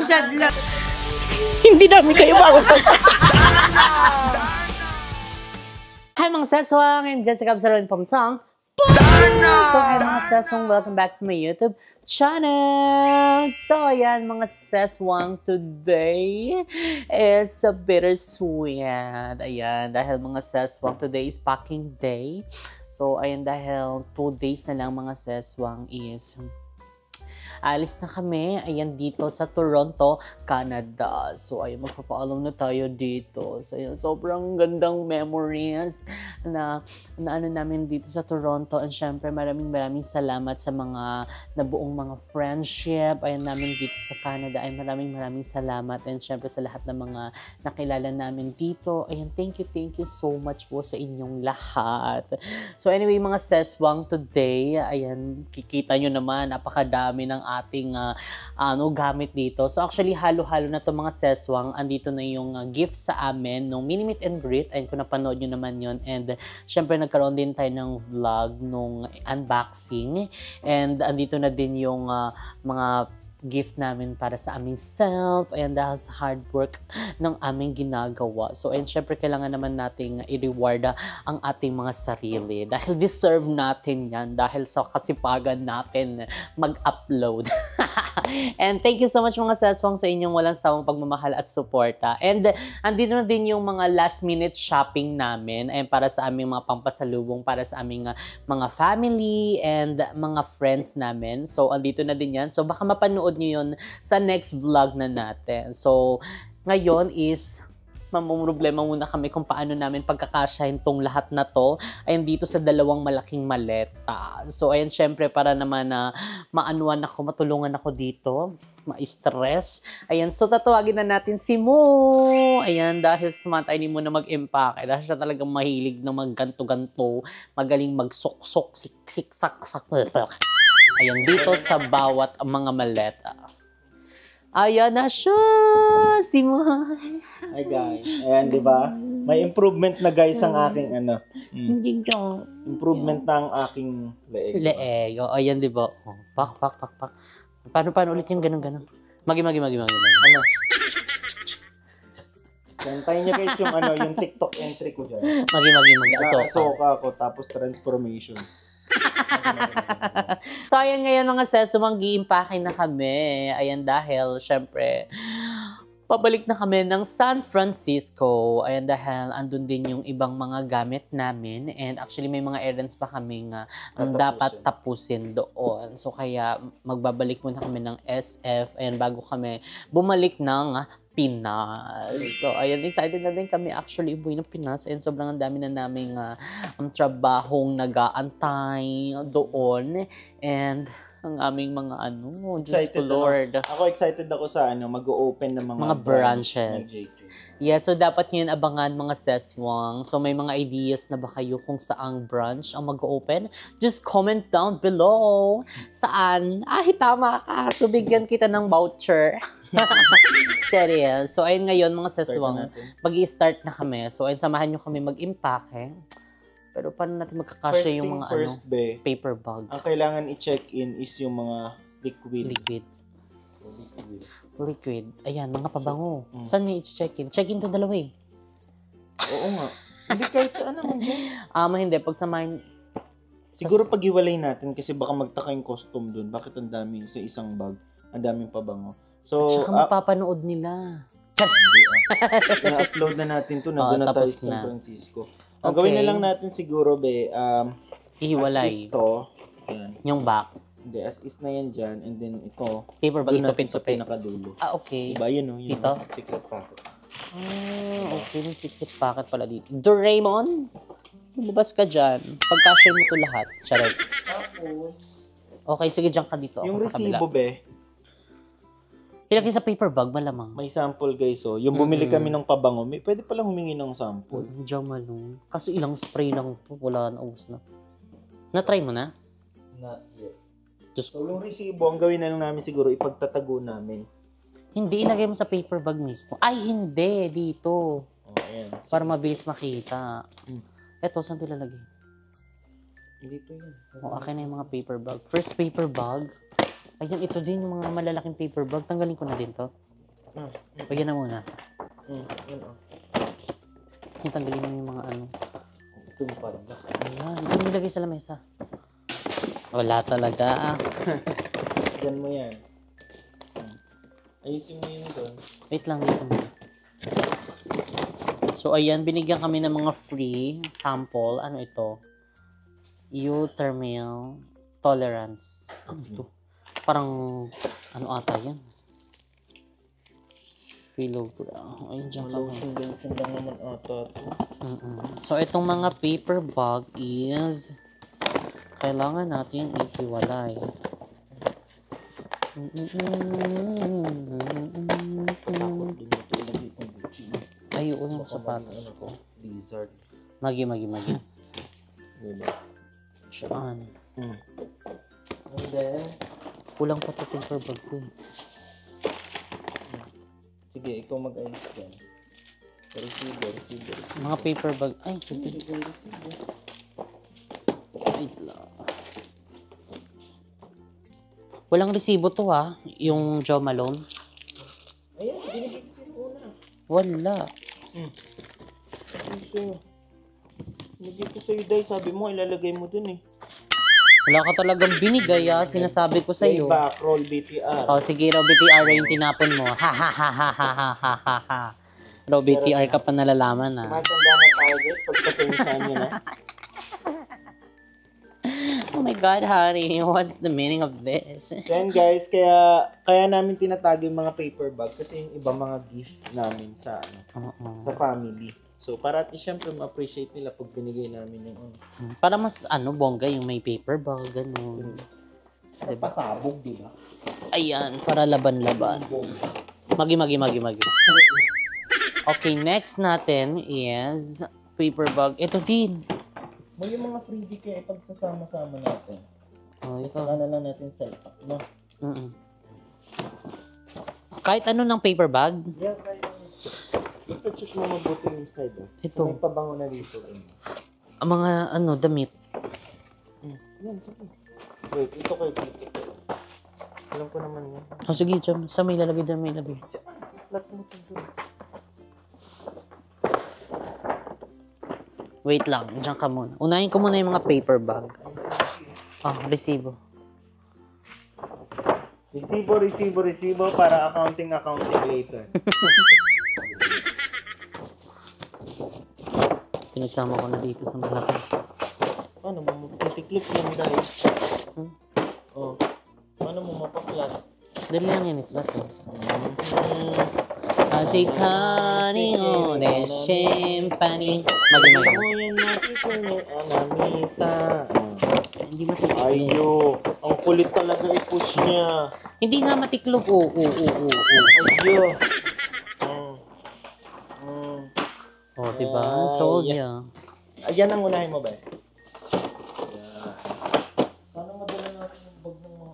Shadla. Hindi namin kayo Hi mga seswang, I'm Jessica Absalon from Song. So hi mga seswang, welcome back to my YouTube channel. So ayan mga seswang, today is a bittersweet. Ayan, dahil mga seswang, today is packing day. So ayan, dahil 2 days na lang mga seswang is alis na kami, ayan, dito sa Toronto, Canada. So, ayan, magpapaalam na tayo dito. So, ayan, sobrang gandang memories na ano namin dito sa Toronto. And syempre, maraming salamat sa mga nabuong mga friendship. Ayan, namin dito sa Canada. Ay, maraming salamat. And syempre, sa lahat ng mga nakilala namin dito. Ayan, thank you so much po sa inyong lahat. So, anyway, mga seswang, today, ayan, kikita nyo naman, napakadami ng ating gamit dito. So actually halo-halo na to mga seswang. Andito na yung gift sa amin nung mini meet and greet. Ayun, kung napanood nyo naman yun. And syempre nagkaroon din tayo ng vlog nung unboxing. And andito na din yung mga gift namin para sa aming self, and dahil sa hard work ng aming ginagawa. So, and syempre, kailangan naman nating i-reward ang ating mga sarili. Dahil deserve natin yan. Dahil sa kasipagan natin mag-upload. And thank you so much mga seswang sa inyong walang sawang pagmamahal at suporta. And andito na din yung mga last minute shopping namin. Ayan, para sa aming mga pampasalubong, para sa aming mga family and mga friends namin. So, andito na din yan. So, baka mapanood nyo yun sa next vlog na natin. So, ngayon is mamumroblema muna kami kung paano namin pagkakasyahin tong lahat na to. Ayan, dito sa dalawang malaking maleta. So, ayan, syempre, para naman na maanuan ako, matulungan ako dito, ma-stress. Ayan, so tatawagin na natin si Mo. Ayan, dahil sumantay ni Mo na mag-impake. Dahil siya talagang mahilig na magganto-ganto, magaling mag-sok-sok, sik-sak-sak. Ayan, dito sa bawat mga maleta. Ayan na siya, si Moy. Hi guys, ayan, di ba? May improvement na guys ang aking Hindi ka. Improvement na ang aking leeg. Leeg. O, ayan, di ba? Oh, pak. Paano ulit yung ganun? Magi. Ano? Kantayin niyo guys yung yung TikTok entry ko dyan. Magi. Nakasoka ako, tapos transformation. So, ayan ngayon mga seso, mag-i-impake na kami. Ayan, dahil, syempre, pabalik na kami ng San Francisco. Ayan, dahil andun din yung ibang mga gamit namin. And actually, may mga errands pa kami nga dapat tapusin doon. So, kaya magbabalik muna kami ng SF. Ayan, bago kami bumalik ng Pinas. So, ayan, excited na din kami actually umuwi ng Pinas. And sobrang ang dami na naming trabahong nag-aantay doon. And ang aming mga Diyos ko Lord. Ako excited ako sa mag-o-open ng mga branches. Yeah, so dapat nyo yun abangan mga seswang. So may mga ideas na ba kayo kung saang branch ang mag-o-open? Just comment down below. Saan? Tama ka. So bigyan kita ng voucher. Serial. So ayun ngayon mga seswang, mag-i-start na kami. So ayun, samahan nyo kami mag-impake. Pero paano natin magkakasya yung mga paper bag? Ang kailangan i-check-in is yung mga liquid. Ayan, mga pabango. Saan niya i-check-in? Check-in to dalawa eh. Oo nga. Hindi kahit saan naman dyan. Hindi. Pagsamahin. Siguro pag-iwalay natin kasi baka magtaka yung costume dun. Bakit ang dami sa isang bag? Ang daming pabango. So, at saka mapapanood nila. Na-upload na natin to. Nandun na tayo sa San Francisco. Ang gawin na lang natin siguro, ihiwalay. As is to. Yan. Yung box. Hindi, as is na yan dyan. And then ito. Paper bag, ito sa pinakadulo. Okay. Diba yun, Yung ito? Secret packet. Okay. May secret packet pala dito. Doraemon, lumabas ka dyan. Pagka-share mo to lahat. Chares. Okay, sige, dyan ka dito. Yung ako sa kabila. resibo, Ilagay sa paper bag, malamang. May sample guys, Yung bumili kami ng pabango, pwede palang humingi ng sample. Diyan malong. Kaso ilang spray lang to, wala na, ubos na. Na-try mo na? Not yet. So yung resibo, ang gawin na lang namin siguro, ipagtatago namin. Hindi, ilagay mo sa paper bag mismo. Ay, hindi, dito. Ayan. Para mabilis makita. Eto, saan ito ilalagay? Dito yun. Akin na yung mga paper bag. First paper bag. Ayun, ito din yung mga malalaking paper bag. Tanggalin ko na din to. Pagyan na muna. Yan o. Tanggalin mo yung mga ano. Itong padlock. Ayan, ito nilagay sa lamesa. Wala talaga. Diyan mo yan. Ayusin mo yun doon. Wait lang dito muna. So, ayan, binigyan kami ng mga free sample. Ano ito? Euthermal tolerance. Ano ito? Parang, ano ata yan? Pillow. Ayun, dyan kami. Lotion lang naman ata. So, itong mga paper bag is kailangan natin ipiwalay. Ayun yung sapatos ko. Lizard. Magi. Diba? Saan? And then, Kulang pa ito paper bag ko. sige, ikaw mag-ayos dyan. Receiver. Mga paper bag. Ay, sige. Wait lang. Walang resibo to ha. Yung Joe Malone. Ayan, binigay ko sa'yo una. Wala. Ito. Binigay ko sa'yo, Day. Sabi mo, ilalagay mo dun eh. Wala ka talagang binigay ha. Sinasabi ko sa'yo. Back roll BTR. Oh, sige, Rob BTR yung tinapon mo. Ha ha ha ha ha ha ha ha ha. Rob BTR ka pa nalalaman ha. Matanda na tayo guys, pagpasensyahan nyo na. Oh my God, honey. What's the meaning of this? Then guys, kaya namin tinatago yung mga paper bag kasi yung iba mga gift namin sa sa family. So para at least syempre ma-appreciate nila pag binigay namin yung Para mas bongga yung may paper bag, gano'n. diba? Pasabog, diba? Ayan, para laban-laban. Magi. Okay, next natin is paper bag. Ito din. May yung mga freebie kaya ipagsasama-sama natin. Oh, Saka na lang natin self-pack, no? Kahit ano ng paper bag. Yeah, kaya basta check mo mabuti yung side. Ito. May pabango na dito. Ang mga damit. Yan, sige. Wait, ito kayo dito. Alam ko naman yan. Oh, sige, dyan. Sa may lalagay, dyan may lalagay. Flat mo ito doon. Wait lang, dyan ka muna. Unahin ko muna yung mga paper bag. Resibo. Resibo para accounting later. Pinagsama ko na dito sa malaki. Paano mo matiklop lang dahil? Oh. Paano mo mapaklat? Dali lang yan, flat eh. Asikani o de champagne. Magi. Yan natin kung may anamita. Hindi matiklop. Ayo, ang kulit talaga i-push niya. Hindi nga matiklop. Ayo. Oh, diba? Told ya. Ayan ang unahin mo ba? Sana madala natin yung bag ng mga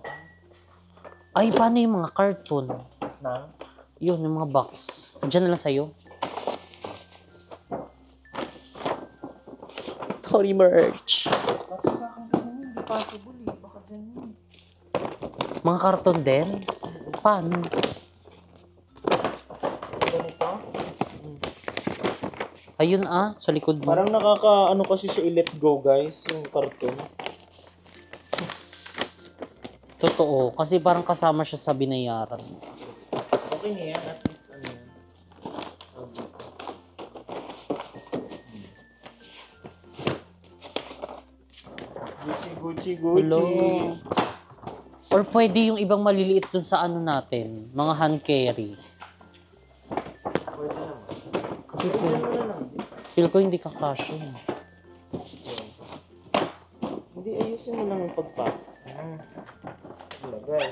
Ay, paano yung mga carton? na? Yun, yung mga box. Diyan na lang sa'yo. Tori merch. Kasi sa akin kasi hindi possible eh. Baka ganyan. Mga karton din? Paano? Ganito? Ayun sa likod mo. Parang nakaka-ano kasi siya i-let go guys, yung karton. Totoo. Kasi parang kasama siya sa binayaran. Okay na yan, at least ano yan. Gucci. Hello. Or pwede yung ibang maliliit dun sa natin. Mga hand carry. Pwede naman. Kasi feel ko hindi kakasya. Hindi, ayusin mo lang yung pagpack. Ilagay.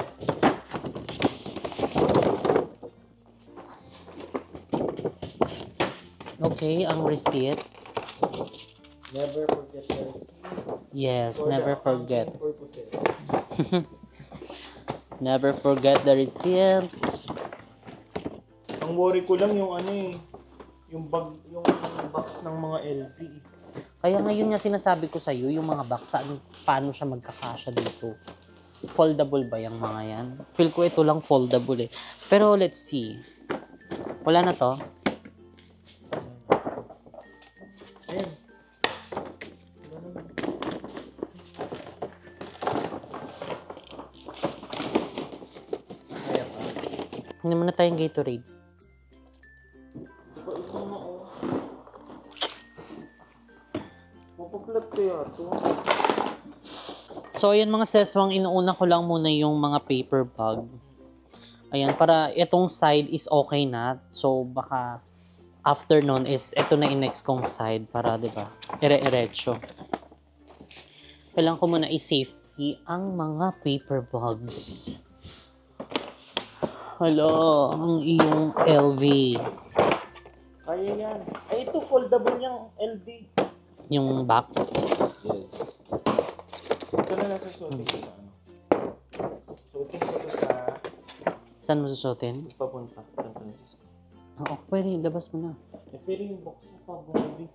Okay, ang receipt. Never forget the receipt. Yes, For never the forget. accounting purposes. Never forget the receipt. Ang worry ko lang yung yung box ng mga LV. Kaya ngayon nga sinasabi ko sa'yo, yung mga box, paano siya magkakasya dito? Foldable ba yung mga yan? Feel ko ito lang foldable eh. Pero let's see. Wala na to? Ayan. Kaya pa. Hindi mo na tayong Gatorade. Diba ito na oh. Mapaglat kaya ito. So, ayan mga seswang, inuuna ko lang muna yung mga paper bag. Ayan, para itong side is okay na. So, baka after nun is ito na yung next kong side para, di ba, ire-erecho. Kailangan ko muna i-safety ang mga paper bags. Hello, ang iyong LV. Kaya yan. Ay, ito foldable niyang LV. Yung box. Yes. Ito na nasa suotin ko sa ano. Suotin ko ito sa Saan mo susuotin? papunta. San Francisco. Oo, pwede. Labas mo na. Eh, pero yung box mo pa, baby.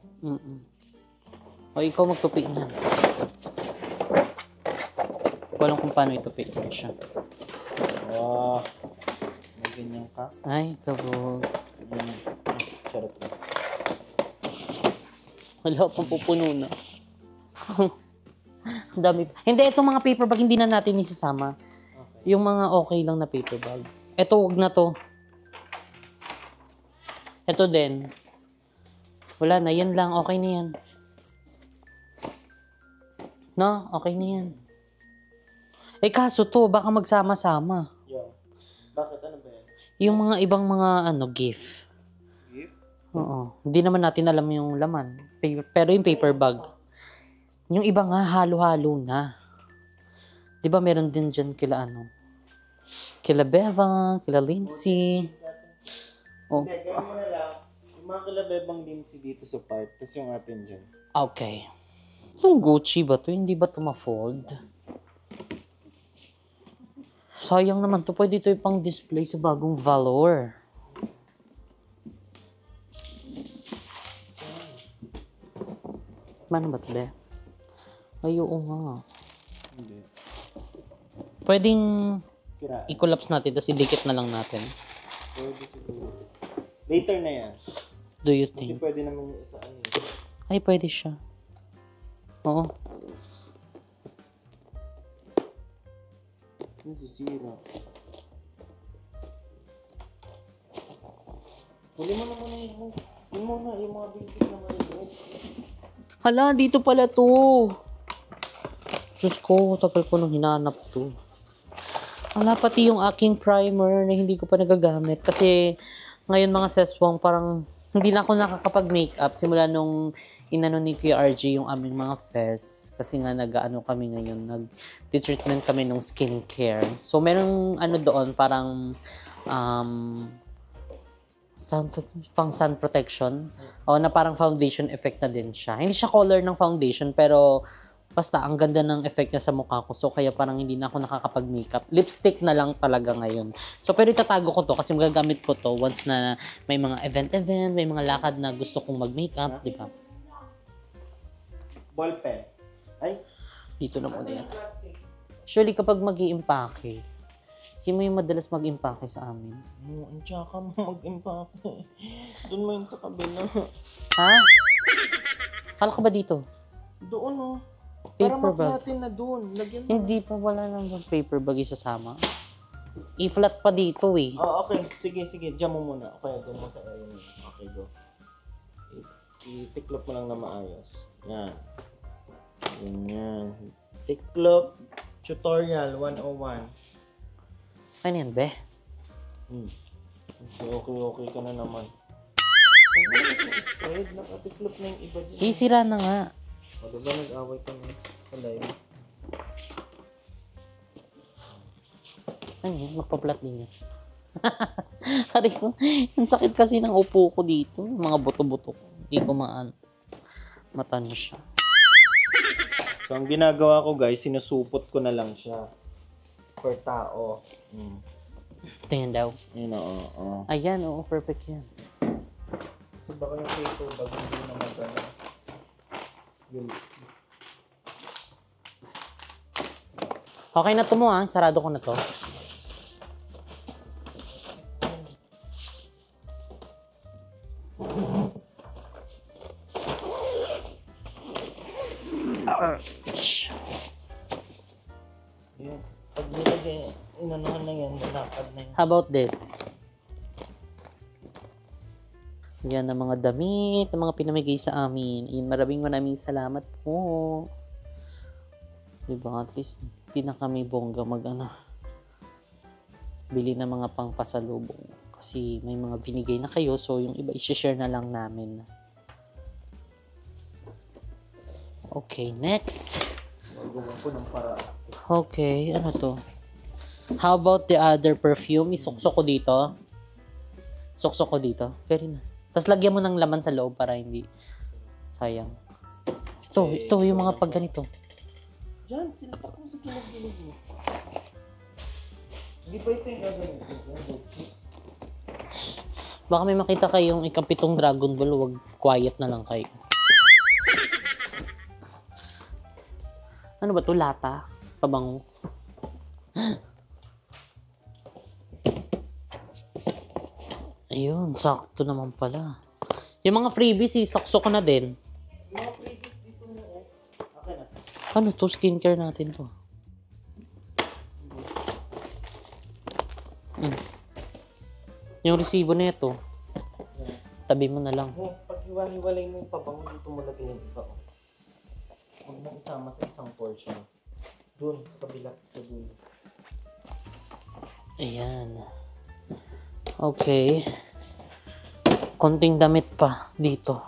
O, ikaw magtupi niyan. Walang kung paano itupi siya. Wow. May ganyan ka. Ay, kabog. Ganyan. Charot na. Wala pang pupuno na. Ang dami. Hindi, itong mga paper bag, hindi na natin isasama. Okay. Yung mga okay lang na paper bag. Ito, wag na to. Ito din. Wala na, yan lang. Okay na yan. No, okay na yan. Eh, kaso to, baka magsama-sama. Yo. Bakit? Ano ba yan? Yung mga ibang mga, gift. Gift? Oo. Hindi naman natin alam yung laman. Pero yung paper bag. Yung iba nga, halo-halo na. Di ba meron din dyan kila Beva, kila Lindsay. Oh. Hindi, gawin mo na lang. Yung mga kalabebang limsi dito sa part, tapos yung atin dyan. Okay. So, Gucci ba to? Hindi ba to ma-fold? Sayang naman to. Pwede ito ipang display sa bagong Valor. Paano ba ito, be? Ay, oo nga. Hindi. Pwedeng Sira. i-collapse natin, tapos idikit na lang natin. Pwede siguro. Later na yan. Do you Kasi think? pwede naman yung isa ano eh. Ay, pwede siya. Oo. Nasisira. Huli mo naman yung mga basic na maliliit. Hala, dito pala to. Diyos ko, tagal ko nung hinanap to. Hala, pati yung aking primer na hindi ko pa nagagamit. Kasi ngayon mga seswang parang hindi na ako nakakapag-makeup simula nung inano ni Kuya RJ yung aming mga fest. Kasi nga nag-ano kami ngayon, nag-treatment kami ng skincare. So merong ano doon, parang pang sun protection. O na parang foundation effect na din siya. Hindi siya color ng foundation pero basta ang ganda ng effect niya sa mukha ko. So kaya parang hindi na ako nakakapag-makeup. Lipstick na lang talaga ngayon. So pero itatago ko to kasi magagamit ko to once na may mga event, may mga lakad na gusto kong mag-makeup, di ba? Ballpen. Ay, Dito na muna yan. Actually, kapag mag-i-impake, si mo yung madalas mag-impake sa amin. ang tsaka mo mag-impake. Doon mo yun sa kabila. Ha? Kala ka ba dito? Doon oh. Para Paper bag. natin na doon. Lagyan mo. Hindi pa, wala nang paper bag isasama. I-flat pa dito eh. Oh, okay. Sige. Diyan mo muna. Okay, doon mo sa area mo. Okay, go. I-tiklop mo lang na maayos. Yan. Ganyan. Tiklop tutorial 101. Ano yan, be? Okay ka na naman. Huwag mo kasi spread. Nakatiklop na yung iba dyan. Sira na nga. O, diba nag-away ka na sa live? Ano yun? Magpa-flat din yan. Hari ko, ang sakit kasi ng upo ko dito. Mga buto-buto ko. Hindi ko matansya. So, ang ginagawa ko guys, sinusupot ko na lang siya. Per tao. Tingnan daw. Yun, oo. Ayan, oo, perfect yan. So, baka yung paper bag hindi na magana. You'll see. Okay na to mo ha. Sarado ko na to. Yan. Pag nilagay, inanuhan na yan, malapad na yan. How about this? Yan ang mga damit, ang mga pinamigay sa amin. Maraming salamat po. Diba? At least, di na kami bongga bili ng mga pangpasalubong. Kasi may mga binigay na kayo, so yung iba i-share na lang namin. Okay, next. Magawa ko ng paraan. Okay, ano to? How about the other perfume? Isuksok ko dito. Suksok ko dito. Pwede na. Tapos lagyan mo ng laman sa loob para hindi sayang. Ito yung mga pag ganito. Diyan, sinapak mo sa kilig-kilig mo. Hindi pa ito yung gagawin. Baka may makita kayong ikapitong Dragon Ball, wag quiet na lang kayo. Ano ba to? Lata? Pabango? Ayun, sakto naman pala. Yung mga freebies, isakso ko na din. Mga previous dito mo, oh. Okay na. Ano to? Skincare natin to. Yung resibo na ito, tabi mo na lang. Oh, pag hiwa-hiwalay mo yung pabango, dito mo lagay yung iba, oh. Huwag mo isama sa isang portion. Doon, sa kabila. Sa dulo. Ayan. Okay. Konting damit pa dito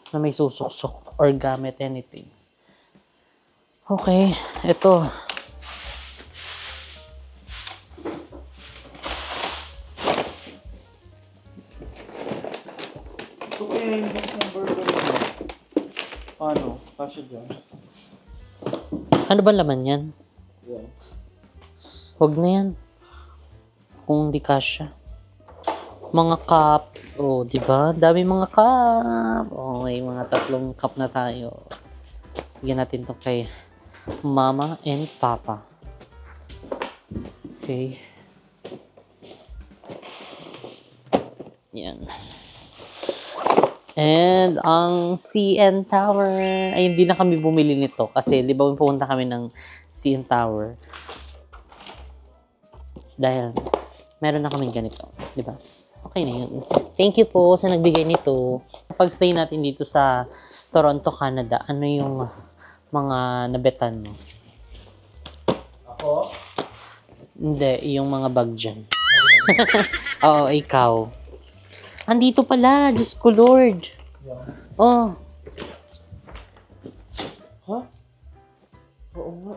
na may susuksok or gamit anything. Okay, ito. Ito kaya yung isang burger mo. Ano? Kasya dyan. Ano ba laman yan? Yan. Huwag na yan. Kung di kasya. Mga cup. Oh, di ba? Dami mga cup. Oh, may mga 3 cup na tayo. Bigyan natin to kay Mama and Papa. Okay. Yan. And ang CN Tower, ay hindi na kami bumili nito kasi di ba pupunta kami ng CN Tower dahil meron na kaming ganito, di ba? Okay na yun. Thank you po sa nagbigay nito. Pag-stay natin dito sa Toronto, Canada, ano yung mga nabetan mo? Ako? Hindi, yung mga bag dyan. Oo, ikaw. Andito pala, Diyos ko Lord. Yan. Oh, Ha? Oo nga.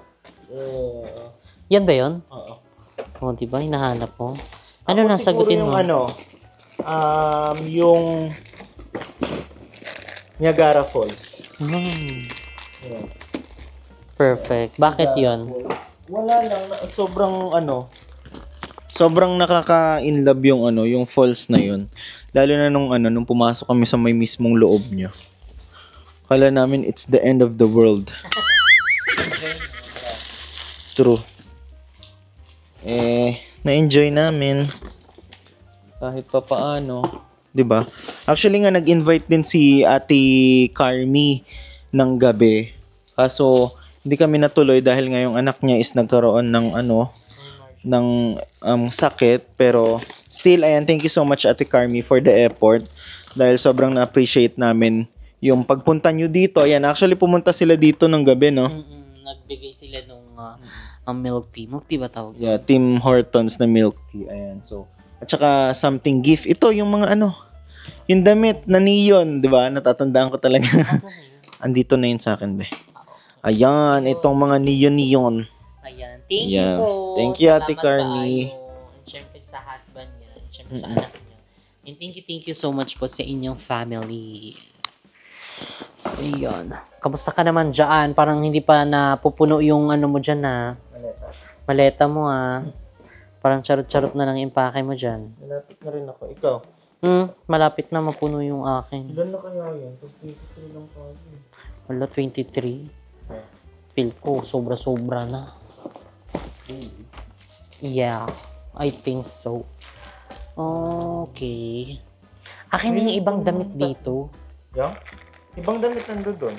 yan ba yun? Oo. Oh, di ba? Hinahanap mo. Ano Ako na, sagutin siguro mo? Yung Niagara Falls. Yan. Perfect. Bakit Niagara yon? Falls. Wala lang. Sobrang nakaka-inlove yung falls na yun. Lalo na nung pumasok kami sa may mismong loob niya. Kala namin it's the end of the world. True. Na-enjoy namin. Kahit pa paano. 'Di ba? Actually nga, nag-invite din si Ate Carmi ng gabi. Kaso, hindi kami natuloy dahil nga yung anak niya is nagkaroon ng sakit. Pero, still, ayan, thank you so much Ate Carmi for the effort. Dahil sobrang na-appreciate namin yung pagpunta nyo dito. Ayan, actually, pumunta sila dito ng gabi, no? Nagbigay sila nung milk tea. Milk tea ba tawag? Yeah, Tim Hortons na milk tea. Ayan, so. At saka, something gift. Ito, yung mga yung damit na neon, di ba? Natatandaan ko talaga. Andito na yun sa akin, be. Ayan, itong mga neon. Ayan. Thank you po. Thank you, Ate Carmi. And syempre sa husband niya. And syempre sa anak niya. And thank you so much po sa inyong family. Ayan. Kamusta ka naman dyan? Parang hindi pa napupuno yung mo dyan na maleta mo Parang charot-charot na lang impake mo dyan. Malapit na rin ako. Ikaw? Malapit na mapuno yung akin. Ilan na kaya yan? 23 lang pa. Wala, 23. Feel ko, sobra-sobra na. Yeah, I think so. Okay. Akin yung ibang damit dito. Yeah? Ibang damit nandun doon.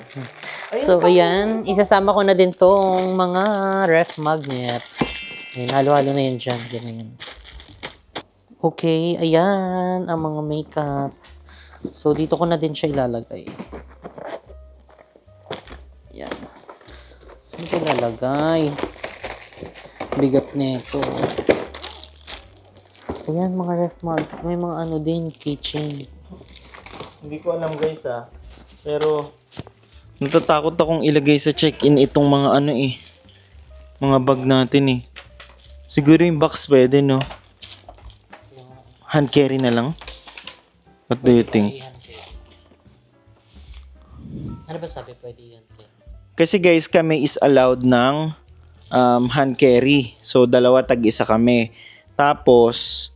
So, ayan. Isasama ko na din tong mga ref magnet. Ayan, halo-halo na yan dyan. Ganyan. Okay, ayan. Ang mga makeup. So, dito ko na din siya ilalagay. Ayan. Saan ko ilalagay? Bigat nito. Ayan, mga ref magnet. May mga ano din, kitchen. Hindi ko alam guys pero natatakot akong ilagay sa check-in itong mga ano mga bag natin Siguro yung box pwede no? Hand carry na lang? What do you think? Ano ba sabi pwede yan? Kasi guys kami is allowed ng hand carry. So dalawa tag-isa kami. Tapos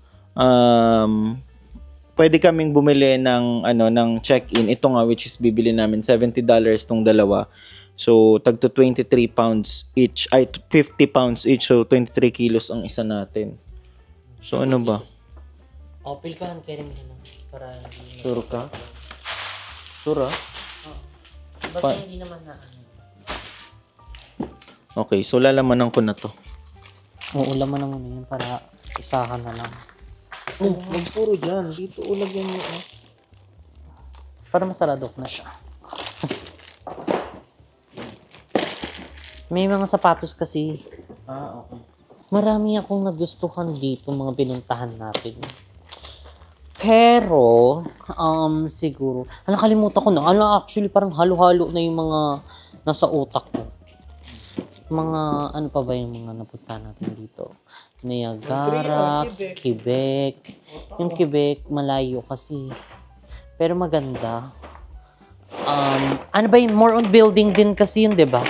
pwede kaming bumili ng ng check-in. Ito nga which is bibili namin $70 tong dalawa. So tag to 23 pounds each, ay 50 pounds each. So 23 kilos ang isa natin. So ano ba? Feel ko hand carry mo na para Sure ka? Sure ah? Basta hindi naman na Okay, so lalamanan ko na to. Oo, laman naman yan para isahan na lang. Magpuro dyan. Dito ulagyan mo Para masaradok na siya. May mga sapatos kasi. Okay. Marami akong nagustuhan dito mga pinuntahan natin. Pero, siguro, nakalimutan ko na. Actually, parang halo-halo na yung mga nasa utak ko. Mga, ano pa ba yung mga napunta natin dito? Niagara, Quebec. Yung Quebec, malayo kasi. Pero maganda. Ano ba yung more on building din kasi yun, di ba?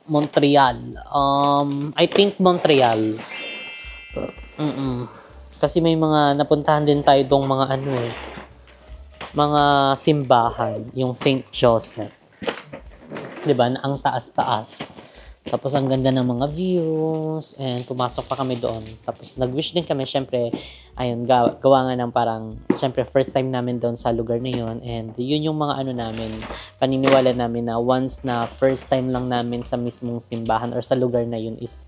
Montreal. I think Montreal. Kasi may mga napuntahan din tayo dong mga mga simbahan. Yung St. Joseph. Di ba? Ang taas-taas. Tapos ang ganda ng mga views and pumasok pa kami doon. Tapos nag-wish din kami, syempre, ayun, gawa nga ng parang, syempre, first time namin doon sa lugar na yun. And yun yung mga namin, paniniwala namin na once na first time lang namin sa mismong simbahan or sa lugar na yun is,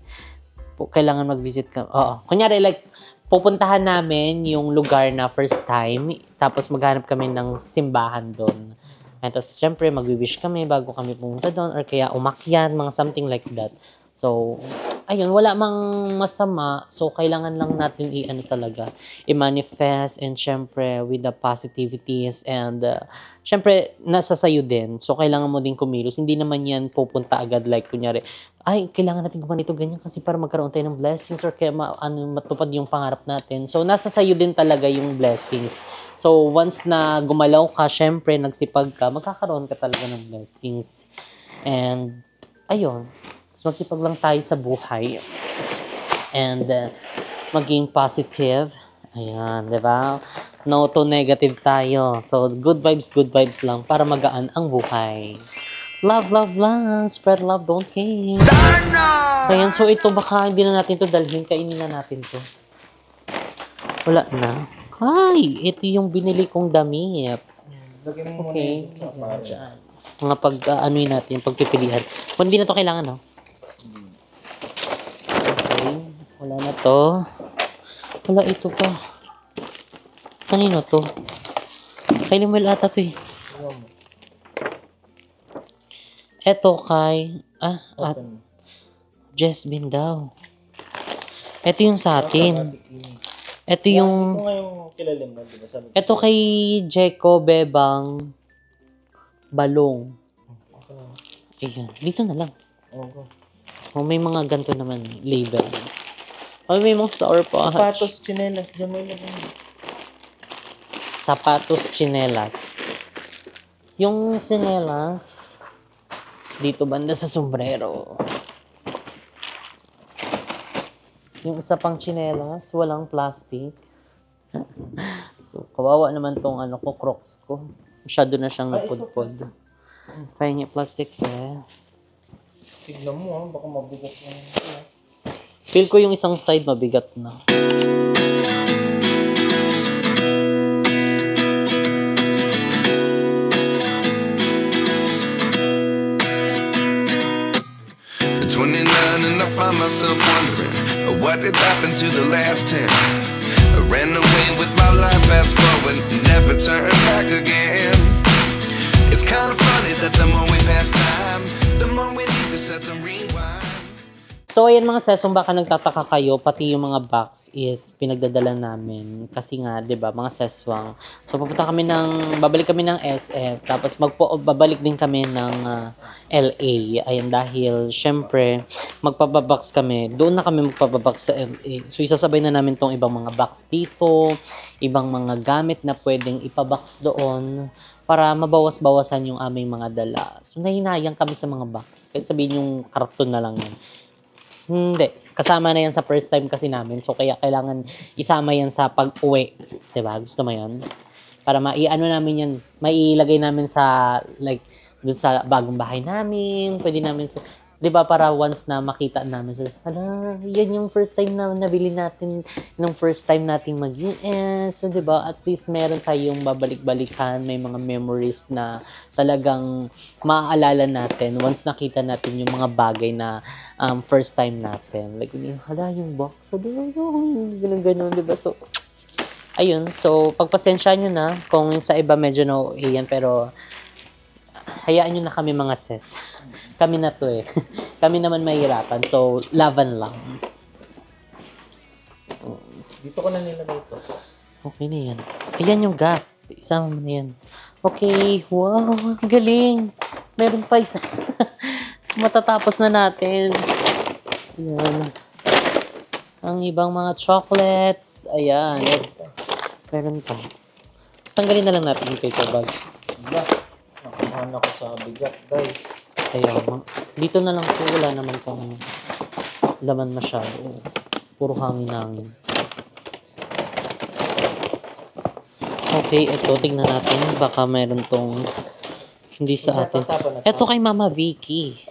kailangan mag-visit ka. Oo. Kunyari, like, pupuntahan namin yung lugar na first time, tapos maghanap kami ng simbahan doon. And tapos, syempre, mag-wish kami bago kami pumunta doon or kaya umakyat, mga something like that. So, ayun, wala mang masama. So, kailangan lang natin talaga, i-manifest and syempre, with the positivities and syempre, nasa sayo din. So, kailangan mo din kumilos. Hindi naman yan pupunta agad like, kunyari, ay, kailangan natin gumanito ganyan kasi para magkaroon tayo ng blessings or kaya matupad yung pangarap natin. So, nasa sayo din talaga yung blessings. So, once na gumalaw ka, syempre, nagsipag ka, magkakaroon ka talaga ng blessings. And, ayun. So, magsipag lang tayo sa buhay. And, maging positive. Ayan, di ba? No to negative tayo. So, good vibes lang para magaan ang buhay. Love, love lang. Spread love, don't hate. Ayan, so ito baka hindi na natin to dalhin. Kainin na natin to. Wala na. Ay, ito yung binili kong damit. Okay. Mga natin, pagpipilian. Kung hindi na to kailangan, no? Okay. Wala na to. Wala ito pa. Kanino to? Kay Limuel ata to eh. Eto kay... Jasmine daw. Ito yung sa atin. Ito yung... Ito kay Jeko Bebang Balong. Ayan. Dito na lang. Oh, may mga ganito naman. Label. Oh, may mga sour pa. Sapatos, chinelas. Diyan mo ilagay. Sapatos, chinelas. Yung chinelas, dito banda sa sombrero. Yung isa pang chinelas, walang plastic. So, kawawa naman tong Crocs ko. Masyado na siyang napudpod. Pahingi plastic eh. Tignan mo baka mabigat na. Feel ko yung isang side mabigat na. happened to the last 10? I ran away with my life, fast forward, never turn back again. It's kind of funny that the more we pass time, the more we need to set them rewind. So, ayan mga sesong, baka nagtataka kayo, pati yung mga box is pinagdadala namin. Kasi nga, di ba, mga seswang. So, babalik kami ng SF, tapos babalik din kami ng LA. Ayan, dahil, syempre, magpapabox kami. Doon na kami magpapabox sa LA. So, isasabay na namin tong ibang mga box dito, ibang mga gamit na pwedeng ipabox doon, para mabawas-bawasan yung aming mga dala. So, nahinayang kami sa mga box. Kahit sabihin yung karton na lang yan. Hindi. Kasama na yan sa first time kasi namin. So, kaya kailangan isama yan sa pag-uwi. Diba? Gusto mo yan? Para namin yan. Mailagay namin sa, like, dun sa bagong bahay namin. Pwede namin sa, diba? Para once na makita namin. So, yan yung first time na nabili natin nung first time nating mag-US. So, diba? At least meron tayong babalik-balikan. May mga memories na talagang maaalala natin once nakita natin yung mga bagay na first time natin. Like, yung box. So, ganun, diba? So, ayun. So, pagpasensya nyo na kung sa iba medyo no yan, pero hayaan nyo na kami mga sis. Kami na to eh. Kami naman mahirapan. So, laban lang. Dito ko na nilagay ito. Okay na yan. Ayan yung gap. Isama mo na yan. Okay. Wow. Galing. Meron pa isa. Matatapos na natin. Ayan. Ang ibang mga chocolates. Ayan. Meron pa. Tanggalin na lang natin yung paper bag. Nakahan ako sa bigat, guys. Ayan. Dito na lang po. Wala naman pang laman masyado. Puro hangin-hangin. Okay, ito. Tignan natin. Baka meron tong hindi sa atin. Ito kay Mama Vicky.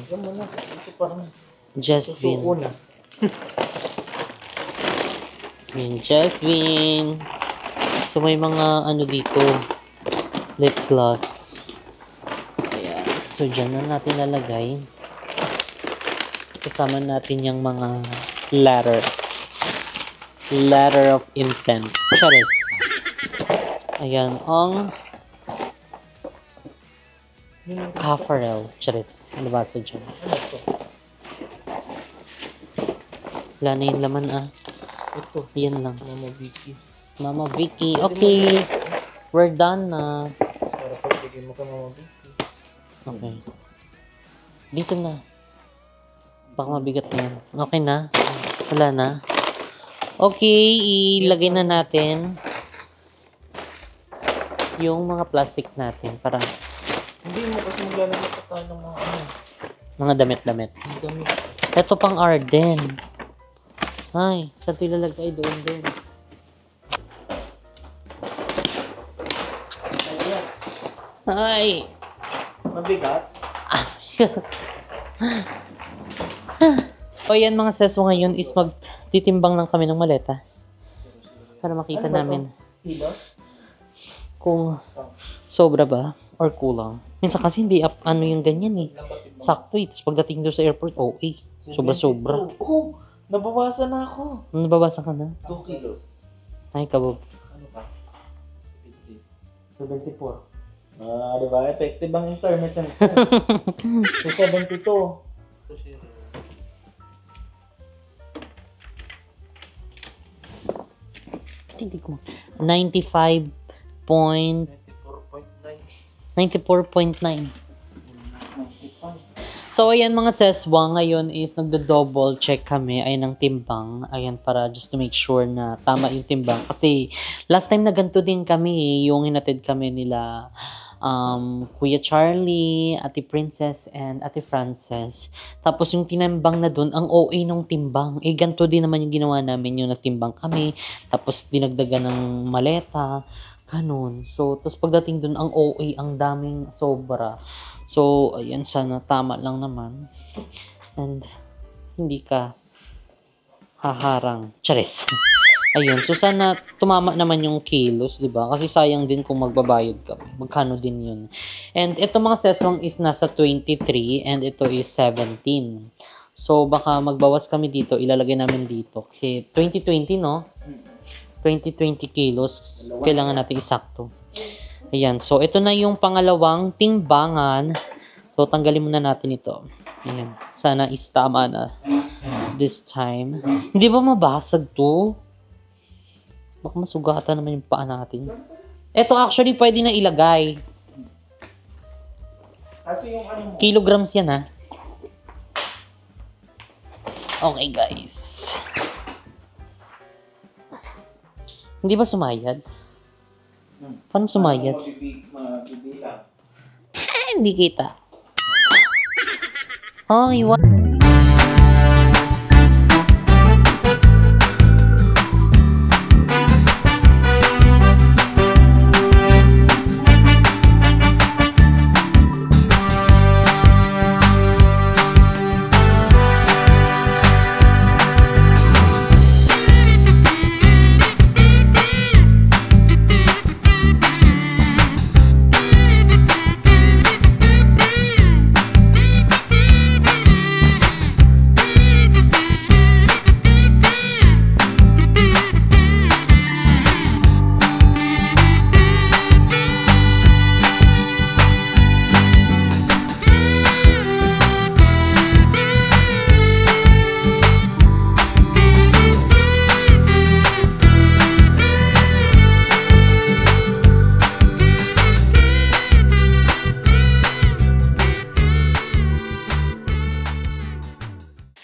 Diyan mo na. Ito parang Jasmine. susuko na. Yan, Jasmine. So, may mga ano dito. Lip gloss. Ayan. So, dyan na natin lalagay. Kasama natin yung mga letters. Letter of intent. Charis. Ayan, ang Caffarel. Charis. Ano ba sa dyan? Wala na yung laman Ito. Yan lang. Mama Vicky. Mama Vicky. Okay. We're done na. Para pagbigay mo ka Mama Vicky. Okay. Dito na. Baka mabigat na yan. Okay na. Wala na. Okay. Ilagay na natin yung mga plastic natin para Hindi mo kasi maglalagay pa tayo ng mga mga damit-damit. damit. Ito pang Arden. Ay, saan ito ilalagay? Doon din. Ay! Mabigat? O yan mga seso ngayon is magtitimbang lang kami ng maleta. Para makita namin Kilos? kung sobra ba or kulang. Minsan kasi hindi ano yung ganyan eh. Sakto eh. Tapos pagdating doon sa airport, okay. Sobra-sobra. Oh, nabawasan na ako. Nababasan ka na? 2 kilos. Ay, kabog. Ano pa? 74. Diba? Effective ang intermittent fast. So, 72. Hindi ko. 94.9. So, ayan mga seswa, ngayon is nagdo-double check kami ay ng timbang. Ayan, para just to make sure na tama yung timbang. Kasi last time na ganito din kami, yung hinatid kami nila Kuya Charlie, Ate Princess, and Ate Frances. Tapos yung tinimbang na dun, ang OA nung timbang. Eh, ganito din naman yung ginawa namin, yung nagtimbang kami. Tapos dinagdagan ng maleta. Ganun. So, tapos pagdating dun, ang OA, ang daming sobra. So, ayan, sana tama lang naman. And, hindi ka haharang. Charis. Ayun. So, sana tumama naman yung kilos, di ba? Kasi sayang din kung magbabayad ka. Magkano din yun. And, ito mga seswang is nasa 23 and ito is 17. So, baka magbawas kami dito. Ilalagay namin dito. Kasi 2020, no? 20 kilos. Kailangan natin isakto. Ayan. So, ito na yung pangalawang timbangan. So, tanggalin muna natin ito. Ayan. Sana is tama na this time. Hindi ba mabasag to? Baka masugatan naman yung paa natin. Ito actually pwede na ilagay. Kasi yung ano mo, Kilograms yan, ha? Okay, guys. Hindi ba sumayad? Paano sumayad? mabibilang. Hindi kita. Oh, iwan.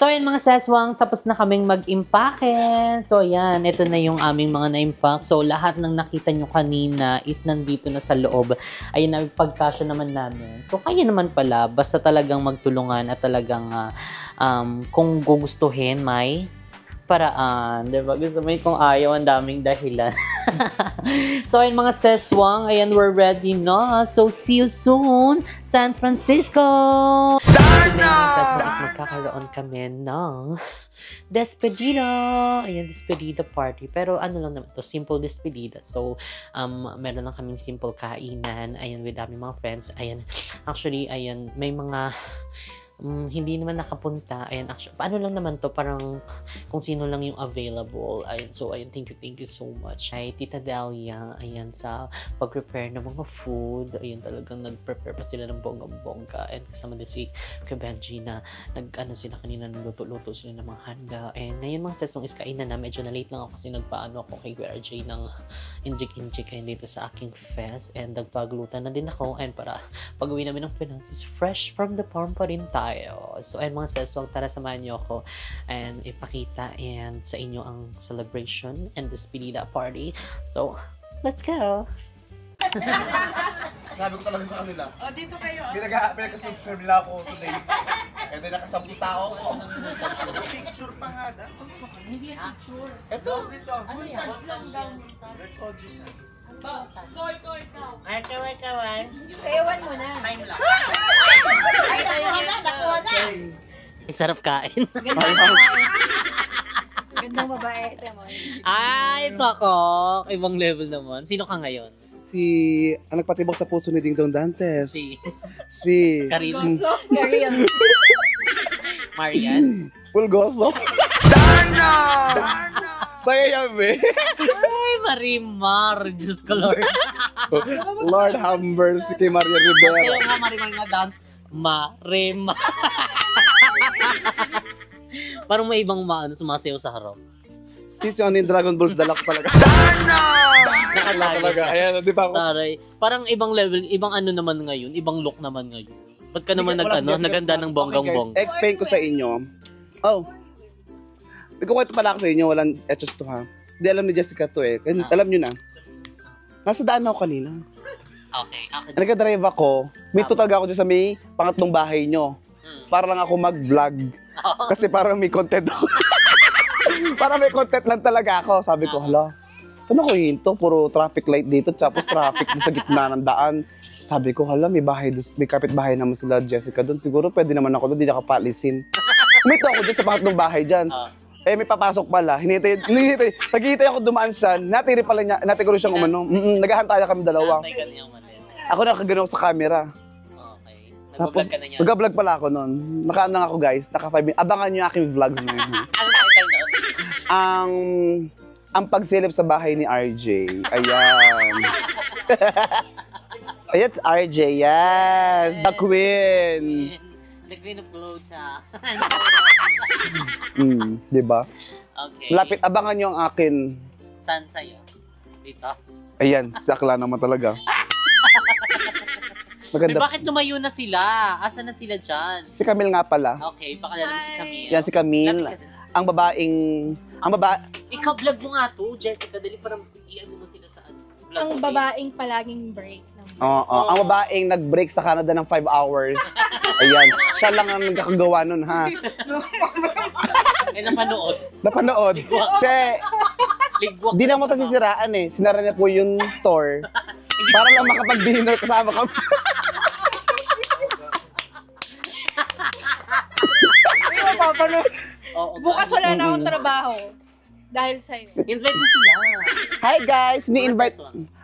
So, ayan mga seswang, tapos na kaming mag-impake. So, ayan, ito na yung aming mga na-impact. So, lahat ng nakita nyo kanina is nandito na sa loob. Ayan na, pagkasya naman namin. So, kaya naman pala, basta talagang magtulungan at talagang kung gugustuhin, may paraan. Diba? Gusto mo kung ayaw, ang daming dahilan. So, ayun mga seswang, ayan, we're ready na. So, see you soon, San Francisco! Today, mga seswang, is magkakaroon kami ng despedida. Ayan, despedida party. Pero ano lang naman to, simple despedida. So, meron lang kaming simple kainan. Ayan, with aming mga friends. Ayan, actually, ayan, may mga hindi naman nakapunta. Ayan, actually, paano lang naman to, parang kung sino lang yung available. Ayan, so, ayan, thank you so much. Ay, Tita Delia, ayan, sa pag-prepare ng mga food. Ayan, talagang nag-prepare pa sila ng bonggang-bongga. And kasama din si Kuya Benji na nag-ano sila kanina, nagluto-luto sila ng mga handa. And ngayon mga sesong is kainan na, medyo na-late lang ako kasi nagpaano ako kay Kuya RJ ng injik-injik ayun dito sa aking fest. And nagpaglutan na din ako. And para pag-uwi namin ng Pinas is fresh from the farm pa rin tayo. So, ayun mga seswang, tara samahan niyo ako and ipakita and sa inyo ang celebration and despedida party. So, let's go! Sabi ko talaga sa kanila. O, dito kayo. Pinag-subscribe nila ako today. And then nakasampu tao ko. Picture pa nga da. Hindi yung picture. Ito, dito. Ano yan? Record you sa. Sayawan mo na. Time lang. Ay, sarap kain. Gandang babae. Ay, ako. Ibang level naman. Sino ka ngayon? Si, ang nagpatibok sa puso ni Ding Dong Dantes. Si Karina. Marian. Marian. Pulgoso. Saya yan, be. Ay, Marimar. Diyos ko, Lord. Lord have mercy kay Maria Sayo Rivera. nga, Marimar nga dance. Marimar. Parang may ibang sumasayaw sa harap. Si Onin Dragon Balls dalak talaga. Nakalayo Talaga, siya. ayan, di ba ako? Taray. Parang ibang level, ibang ano naman ngayon, ibang look naman ngayon. Ba't ka naman naganda ng bonggang-bong? Okay, guys, explain ko sa inyo. Oh. Ikukwento pala ako sa inyo, walang etchos to ha. Hindi alam ni Jessica to eh. Alam nyo na. Nasa daan ako kanina. Okay. Nagka-drive ako. May talaga ako dyan sa may pangatlong bahay nyo. Para lang ako mag-vlog. Kasi parang may content ako. Parang may content lang talaga ako. Sabi ko, hala, ano ko hinto? Puro traffic light dito. Tapos traffic sa gitna ng daan. Sabi ko, hala, may kapitbahay naman sila Jessica doon. Siguro pwede naman ako doon, di nakapalisin. Umito ako dyan sa pangatlong bahay dyan. Eh, may papasok pala. Naghihintay ako dumaan siya. Natiri pala niya. Natiri ko rin siyang umano. Naghahantaya kami dalawa. Ako nakagano sa camera. Okay. Mag-vlog ka na niya. Mag-vlog pala ako nun. Naka-ano ako guys, naka 5 minutes. Abangan nyo yung aking vlogs na yun. Anong title noon? Ang pagsilip sa bahay ni RJ. Ayan. Ayan, RJ, yes! The Queen! The Queen of Clothes, ha? Diba? Okay. Lapit, abangan nyo ang akin. Saan sa'yo? Dito? Ayan, sakla naman talaga. Ay, Maganda. bakit lumayo na sila? Asa na sila dyan? Si Camille nga pala. Okay, pakilala mo si Camille. Yan si Camille. Lapit ka din. Ang babae, Ikaw, vlog mo nga to, Jessica. Dali parang i-ano mo sila sa ano. Vlog Ang mo, babaeng palaging break. ang babaeng nag-break sa Canada ng 5 hours. Ayan, siya lang ang nagkakagawa nun, ha? Eh, napanood. Napanood. Kasi, Ligwak. di na mo ito sisiraan eh. Sinara niya po yung store. Para lang makapag-dinner kasama kami. Oo, Bukas wala na akong trabaho. Dahil sa'yo. Invite mo sila. Hi guys, ni-invite.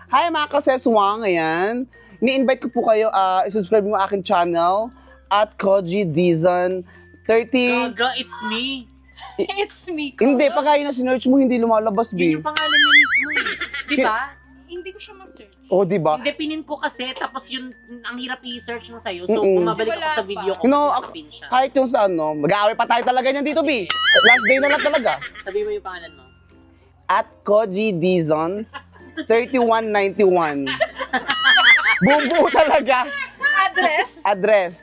Hi mga kaseswang, ayan. Ni-invite ko po kayo, i-subscribe mo aking channel at Koji Dizon 30. Gaga, it's me. It's me. Hindi, pag na sinerch mo, hindi lumalabas, Yun B. yung pangalan niya mismo eh. Di ba? Hindi ko siya ma-search. Oh, di ba? Hindi, pinin ko kasi, tapos yun, ang hirap i-search na sa'yo. So, Mm-mm. bumabalik ako Wala sa pa. video ko No, kasi napin siya. Kahit yung sa ano, mag-aaway pa tayo talaga niyan dito, B. Last day na lang talaga. Sabi mo yung pangalan mo. At Koji Dizon 3191. Buo talaga. Address? Address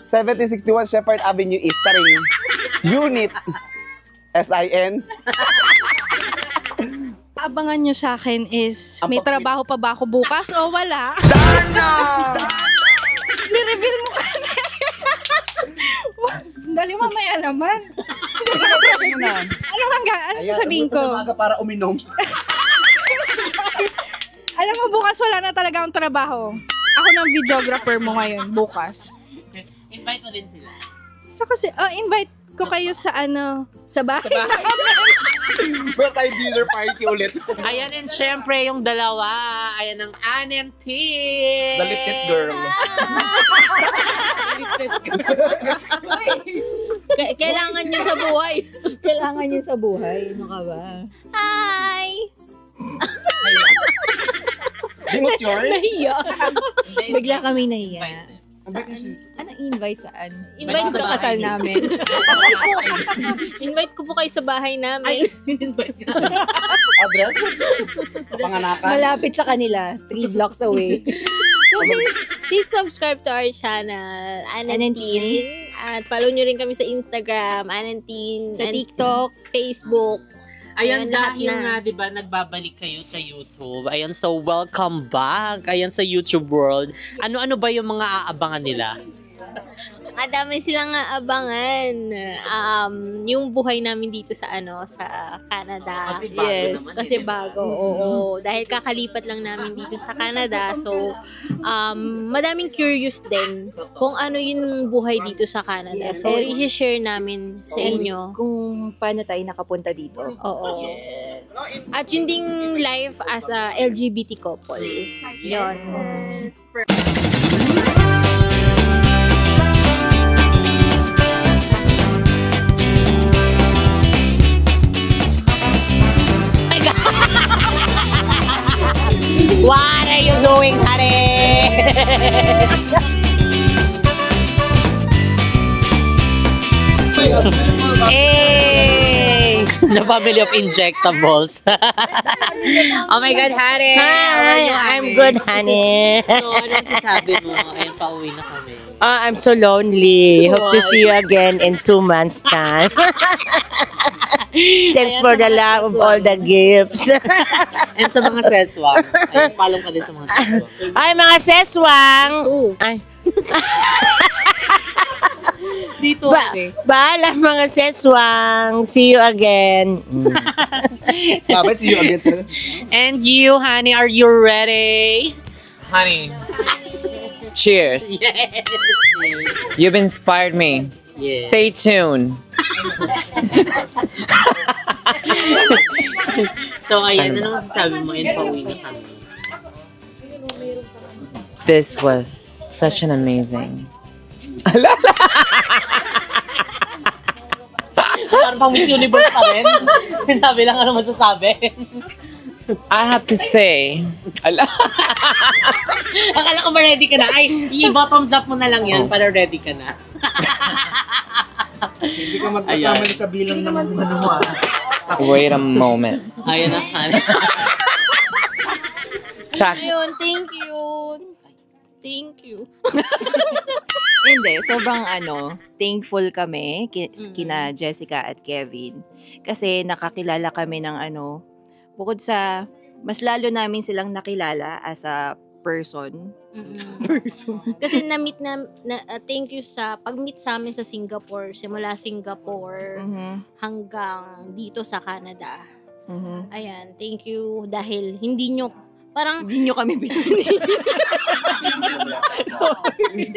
7061 Shepherd Avenue East, Charing. Unit SIN. Abangan nyo sa akin is, may Ang pag- trabaho pa ba ako bukas o wala? Ni-reveal mo kasi. Dali mamaya naman. Ano sasabihin ko? Para uminom. Alam mo, bukas wala na talaga akong trabaho. Ako ng videographer mo ngayon, bukas. Invite mo din sila. So kasi, invite ko kayo sa sa bahay. Meron tayo dinner party ulit. Ayan, and syempre yung dalawa. Ayan ang Ann and Tin. The Lipit Girl. Kailangan niya sa buhay. Kailangan niya sa buhay. Ano ka ba? Hi! Dingot yun? Nahiya. Bigla kami nahiya. Invite. Anong invite saan? Invite Invite sa sa kasal bahay. namin. Invite ko po kayo sa bahay namin. Invite ka. Address? Panganakan? Malapit sa kanila. 3 blocks away. So please subscribe to our channel, Anantin. At follow nyo rin kami sa Instagram, Anantin. Sa TikTok, Facebook. Ayan, Ayan, lahat dahil na. nga, di ba, nagbabalik kayo sa YouTube. Ayan, so welcome back. Ayan, sa YouTube world. Ano-ano ba yung mga aabangan nila? Madami silang abangan. Yung buhay namin dito sa sa Canada. Kasi bago naman, Kasi diba? bago. Oo. Dahil kakalipat lang namin dito sa Canada. So, madaming curious din kung ano yung buhay dito sa Canada. So, i-share namin sa inyo. Kung paano tayo nakapunta dito. Oo. At yun ding life as a LGBT couple. Yun. What are you doing, honey? Hey! The family of injectables. Oh my God, honey! Hi, I'm good, honey. So, anong sasabi mo? Ayun, pauwi na kami. I'm so lonely. Hope to see you again in 2 months' time. Thanks for the love of all the gifts. And sa mga seswang. Ayun, follow ka din sa mga seswang. Ay, mga seswang! Ay, Dito, okay. bahala mga seswang. See you again. Bakit see you again? And you, honey, are you ready? Honey, cheers. Yes. You've inspired me. Yes. Stay tuned. So, ayan, anong masasabi mo? And pauwi na kami. This was such an amazing Parang pang Miss Universe pa rin. Sinabi lang ano masasabi. I have to say, Akala ko ba ready ka na? Ay, i-bottoms up mo na lang yan para ready ka na. Hindi ka magkakamali sa bilang ng ano mo wait a moment. Ayan na. Tax. Ayun, thank you. Thank you. Hindi, sobrang thankful kami kina Jessica at Kevin. Kasi nakakilala kami ng bukod sa, mas lalo namin silang nakilala as a person. Kasi na-meet thank you sa pag-meet sa amin sa Singapore, simula Singapore hanggang dito sa Canada. Ayan, thank you dahil hindi nyo kami binunin. Sorry.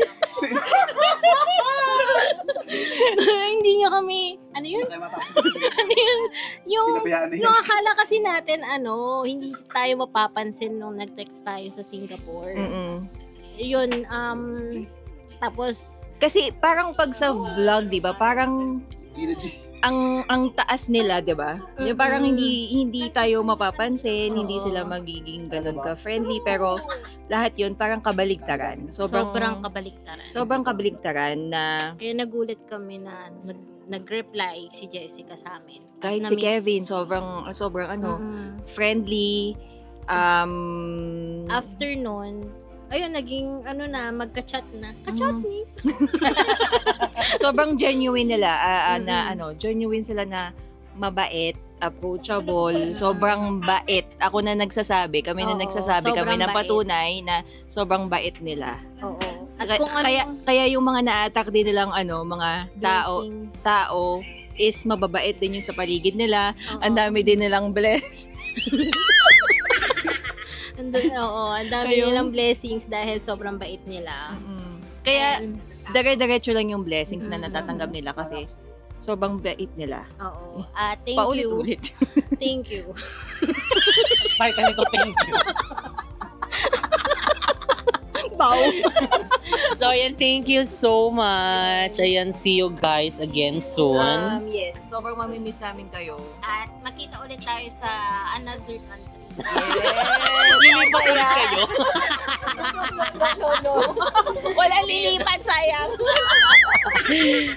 Hindi nyo kami, ano yun? Yung akala kasi natin, hindi tayo mapapansin nung nag-text tayo sa Singapore. Yun, tapos, kasi parang pag sa vlog, di ba, parang ang taas nila, 'di ba? Yung parang hindi tayo mapapansin, hindi sila magiging ganun ka-friendly, pero lahat 'yun parang kabaligtaran. Sobrang kabaligtaran. Sobrang kabaligtaran na kaya nagulat kami na nag-reply si Jessica sa amin. Kahit si Kevin, sobrang friendly. After nun, ayun, naging magka-chat na. Ka-chat ni. Sobrang genuine nila, genuine sila na mabait, approachable, sobrang bait. Ako na nagsasabi, kami na patunay na sobrang bait nila. Oo. At kaya yung mga na-attack din nilang mga tao is mababait din yung sa paligid nila. Ang dami din nilang bless. ang dami nilang blessings dahil sobrang bait nila. Kaya dire-diretso lang yung blessings na natatanggap nila kasi sobrang bait nila. Oo. Thank Paulit-ulit. you. Thank you. Bakit kami ito thank you? Bow. So, ayan, thank you so much. Ayan, see you guys again soon. Yes, sobrang mamimiss namin kayo. At makita ulit tayo sa another country. Lilipat ulit kayo. Wala lilipat, sayang.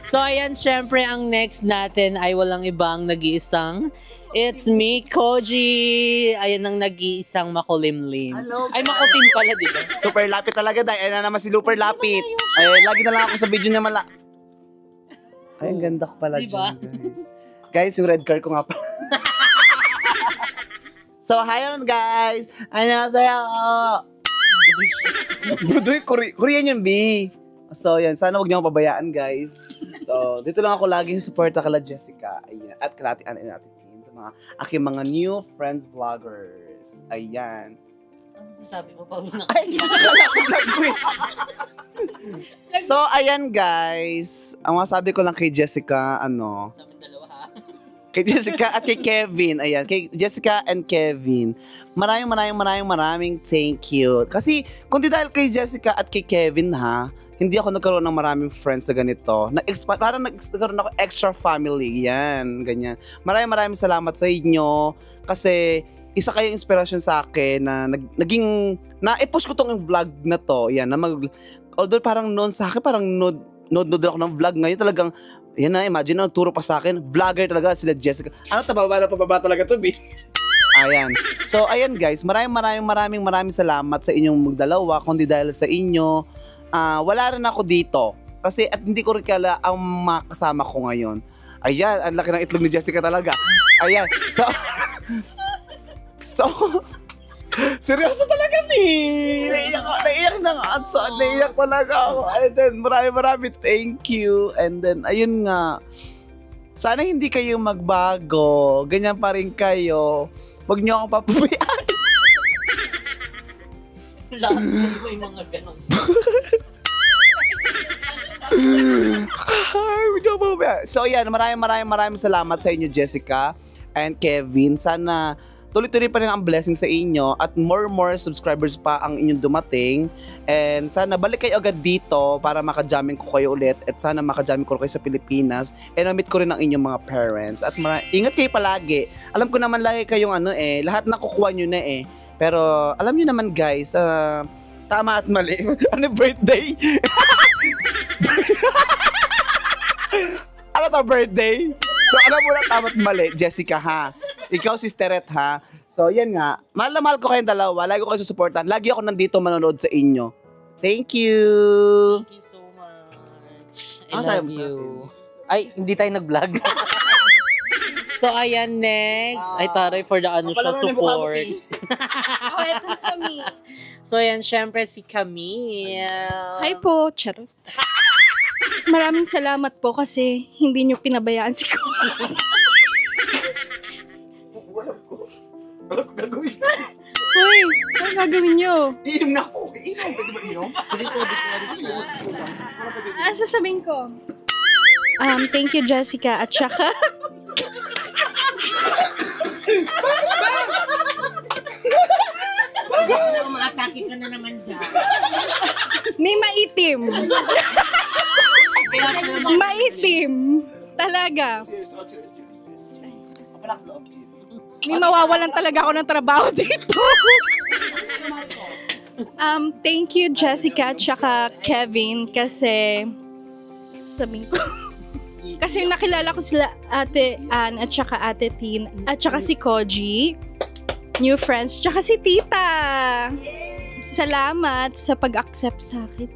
So, ayan, syempre, ang next natin ay walang ibang nag-iisang it's me, Koji. Ayan ang nag-iisang makulimlim. Hello, ay, makutim pala, di ba? Super lapit talaga, dahil na naman si Super Lapit. Ay, lagi na lang ako sa video niya Ay, ang ganda ko pala diba? dyan, guys. Guys, yung red card ko nga pa. So, hi on guys! Annyeonghaseyo! Budoy, Korean yun, B. So, yan. Sana huwag niyo akong pabayaan, guys. So, dito lang ako lagi suporta kala Jessica. Ayan. At kalati natin sa mga aking mga new friends vloggers. Ayan. Ano sasabi mo pa muna? Ay, nakakala ko nag-quit. So, ayan, guys. Ang masabi ko lang kay Jessica, Sa amin dalawa, ha? Kay Jessica at kay Kevin. Ayan, kay Jessica and Kevin. Maraming thank you. Kasi, kung di dahil kay Jessica at kay Kevin, hindi ako nagkaroon ng maraming friends na ganito. Parang nagkaroon ako extra family. Yan, ganyan. Maraming salamat sa inyo. Kasi, isa kayong inspirasyon sa akin na na-push ko tong vlog na to. Yan, although parang noon sa akin, parang nod ako ng vlog. Ngayon talagang, yan na, imagine na, turo pa sa akin. Vlogger talaga sila Jessica. Ano, pababa talaga to, B? Ayan. So, ayan guys, maraming salamat sa inyong magdalawa. Kundi dahil sa inyo, wala rin ako dito. Kasi, at hindi ko rin kala ang makasama ko ngayon. Ayan, ang laki ng itlog ni Jessica talaga. Ayan. So, seryoso talaga, B. Naiyak na nga. So, naiyak talaga ako. And then, marami thank you. And then, ayun nga. Sana hindi kayo magbago. Ganyan pa rin kayo. Huwag niyo akong papabayaan. Lahat mo yung mga ganun. So, yan. Maraming salamat sa inyo, Jessica and Kevin. Sana tuloy-tuloy pa rin ang blessing sa inyo at more subscribers pa ang inyong dumating. And sana balik kayo agad dito para makajamming ko kayo ulit at sana makajamming ko kayo sa Pilipinas and ma-meet ko rin ang inyong mga parents. At ingat kayo palagi. Alam ko naman lagi kayong lahat nakukuha nyo na eh. Pero alam nyo naman guys, tama at mali. Ano birthday? Ano to birthday? So alam mo na tama at mali, Jessica ha. Ikaw si Steret ha. So yan nga, mahal na mahal ko kayong dalawa. Lagi ko kayo susuportan. Lagi ako nandito manonood sa inyo. Thank you. Thank you so much. I love you. Ay, hindi tayo nag-vlog. So ayan, next. Ay taray for the support. Oh, eto na kami. So ayan, syempre si Camille. Hi po, charot. Maraming salamat po kasi hindi nyo pinabayaan si ko. Walang ko gagawin. Hoy, ano gagawin nyo? Inom na ako. Inom. Pwede ba inom? Sasabihin ko. Thank you, Jessica. At saka... Umatake ka na naman dyan. May maitim. Maitim. Talaga. May mawawalan talaga ako ng trabaho dito. Thank you, Jessica at saka Kevin kasi sabihin ko. Kasi nakilala ko sila Ate Ann at saka Ate Tin at saka si Koji. New friends. Tsaka si Tita. Salamat sa pag-accept sa akin.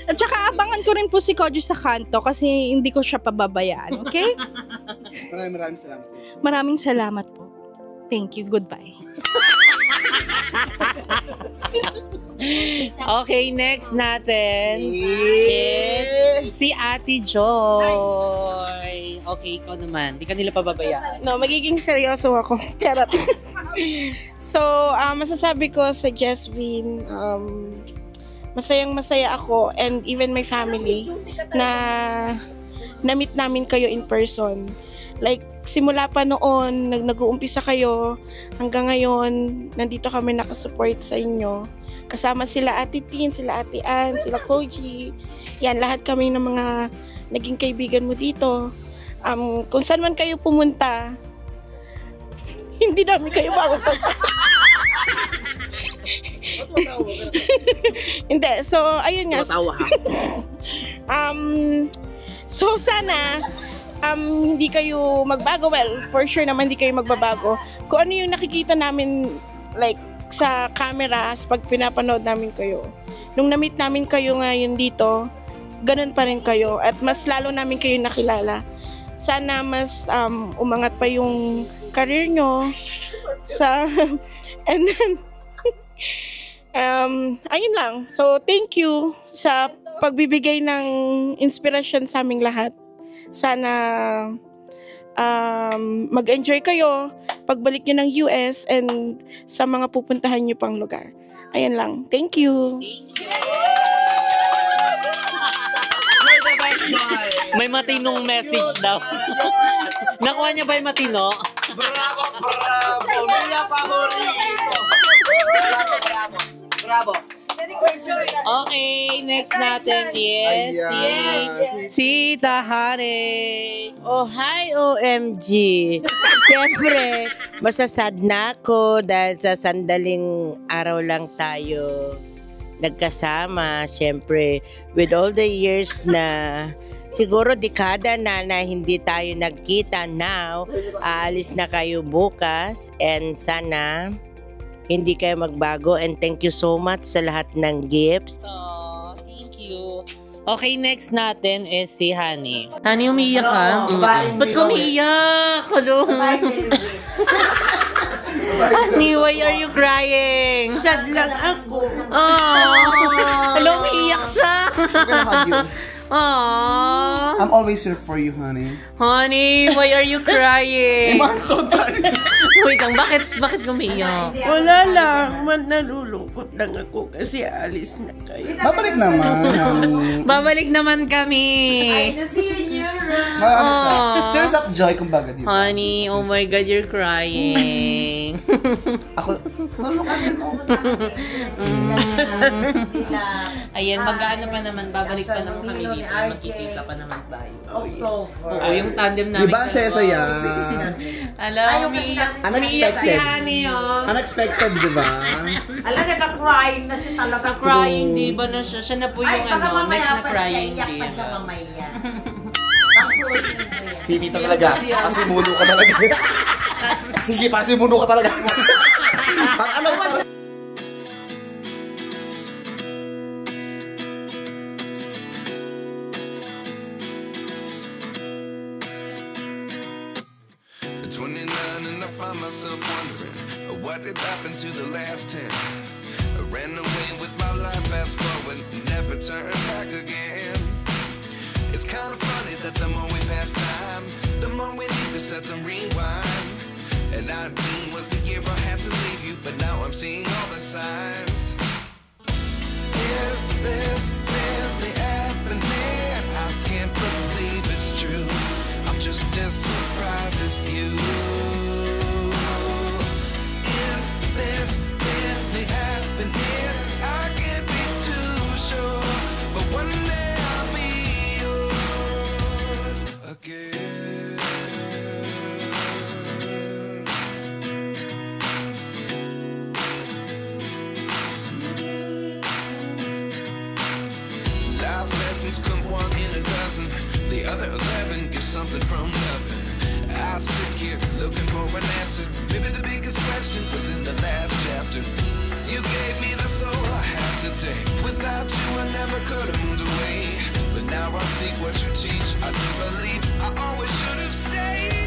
At saka abangan ko rin po si Koji sa kanto kasi hindi ko siya pababayaan. Okay? Maraming salamat. Maraming salamat po. Thank you. Goodbye. Okay, next natin is si Ate Joy. Okay, ikaw naman. Di ka nila pababayaan. No, magiging seryoso ako. Charot. So, masasabi ko sa Jesvin, masayang-masaya ako and even my family na na-meet namin kayo in person. Like, simula pa noon, nag-uumpisa kayo, hanggang ngayon, nandito kami nakasupport sa inyo. Kasama sila Ate Tin, sila Ate Ann, sila Koji. Yan, lahat kami ng mga naging kaibigan mo dito. Kung saan man kayo pumunta, hindi namin kayo makupunta. Hindi, so, ayun nga. So, sana, hindi kayo magbago. Well, for sure naman hindi kayo magbabago. Kung ano yung nakikita namin, like, sa camera, pag pinapanood namin kayo. Nung na-meet namin kayo ngayon dito, ganun pa rin kayo. At mas lalo namin kayo nakilala. Sana mas umangat pa yung career nyo. And then, ayun lang. So, thank you sa pagbibigay ng inspirasyon sa aming lahat. Sana mag-enjoy kayo pagbalik nyo ng US and sa mga pupuntahan nyo pang lugar. Ayan lang. Thank you. May matinong message daw. Nakuha niya ba yung matino? Bravo! Mia favorito! Bravo! Okay, next natin is si Tahane. Oh, hi OMG. Siyempre, masasad na ako dahil sa sandaling araw lang tayo nagkasama. Siyempre, with all the years na siguro dekada na hindi tayo nagkita now, aalis na kayo bukas and sana hindi kayo magbago and thank you so much sa lahat ng gifts. Oh, thank you. Okay, next natin is si Honey. Honey, umiiyak ka? Ba't ka umiiyak? Honey, why are you crying? Sad lang ako. Oh, hello, umiiyak siya. Aww. I'm always here for you, honey. Honey, why are you crying? Wait lang, bakit umiiyak? Wala lang, nalulungkot lang ako kasi alis na kayo. Babalik naman. Babalik naman kami. See you Aw. Tears of joy, kumbaga, di ba? Honey, oh my God, you're crying. Ako, Ayan, mag-ano pa naman, babalik pa naman kami dito, magkikita pa naman tayo. Oo, yung tandem namin. Di ba, saya-saya? Alam, umiiyak si Unexpected. Honey, oh. Unexpected, di ba? Alam, nagka-crying na siya talaga. Crying, di ba na siya? Siya na po yung next na crying, iyak di pa siya ba? mamaya. Sige talaga. Pasimuno ka talaga. Sige, pasimuno ka talaga. Ano ba? At 29 and I find myself wondering what did happen to the last 10. I ran away with my life, fast forward, never turn back again. It's kind of funny that the more we pass time, the more we need to set them rewind. And 19 was the year I had to leave you, but now I'm seeing all the signs. Is this really happening? I can't believe it's true. I'm just as surprised as you. Is this really happening? I can't be too sure, but one day I'll be yours again. Life lessons come one in a dozen. The other 11 get something from nothing. I sit here looking for an answer. Maybe the biggest question was in the last chapter. You gave me the soul I have today. Without you I never could have moved away. But now I see what you teach. I do believe I always should have stayed.